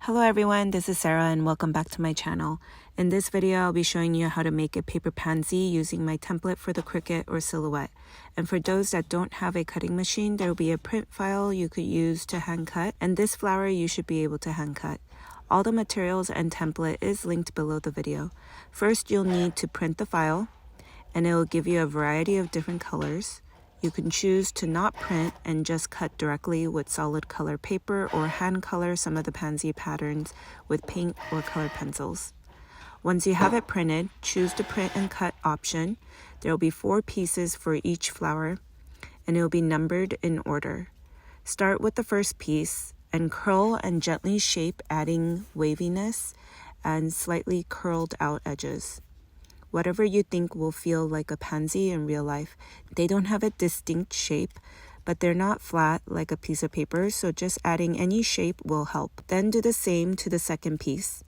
Hello everyone, this is Sarah and welcome back to my channel. In this video, I'll be showing you how to make a paper pansy using my template for the Cricut or Silhouette. And for those that don't have a cutting machine, there will be a print file you could use to hand cut, and this flower you should be able to hand cut. All the materials and template is linked below the video. First, you'll need to print the file, and it will give you a variety of different colors. You can choose to not print and just cut directly with solid color paper or hand color some of the pansy patterns with paint or color pencils. Once you have it printed, choose the print and cut option. There will be 4 pieces for each flower, and it will be numbered in order. Start with the first piece and curl and gently shape, adding waviness and slightly curled out edges. Whatever you think will feel like a pansy in real life. They don't have a distinct shape, but they're not flat like a piece of paper, so just adding any shape will help. Then do the same to the second piece.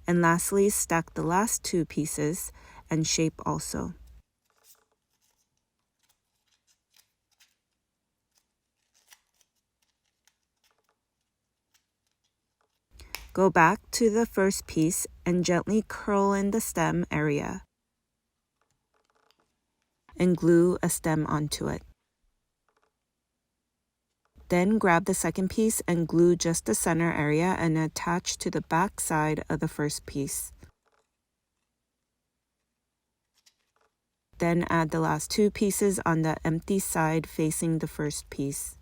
And lastly, stack the last 2 pieces and shape also. Go back to the first piece and gently curl in the stem area and glue a stem onto it. Then grab the second piece and glue just the center area and attach to the back side of the first piece. Then add the last 2 pieces on the empty side facing the first piece.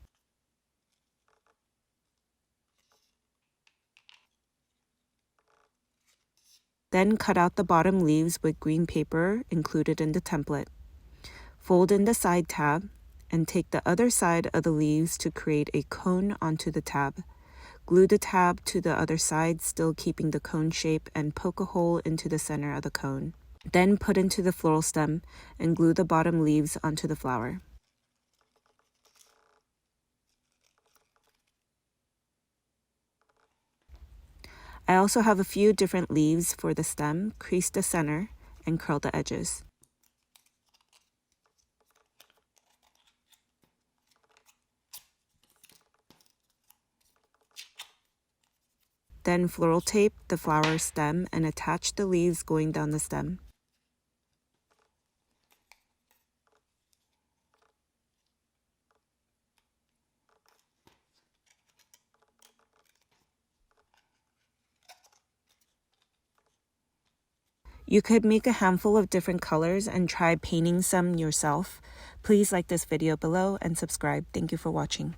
Then cut out the bottom leaves with green paper included in the template. Fold in the side tab and take the other side of the leaves to create a cone onto the tab. Glue the tab to the other side, still keeping the cone shape, and poke a hole into the center of the cone. Then put into the floral stem and glue the bottom leaves onto the flower. I also have a few different leaves for the stem. Crease the center and curl the edges. Then floral tape the flower stem and attach the leaves going down the stem. You could make a handful of different colors and try painting some yourself. Please like this video below and subscribe. Thank you for watching.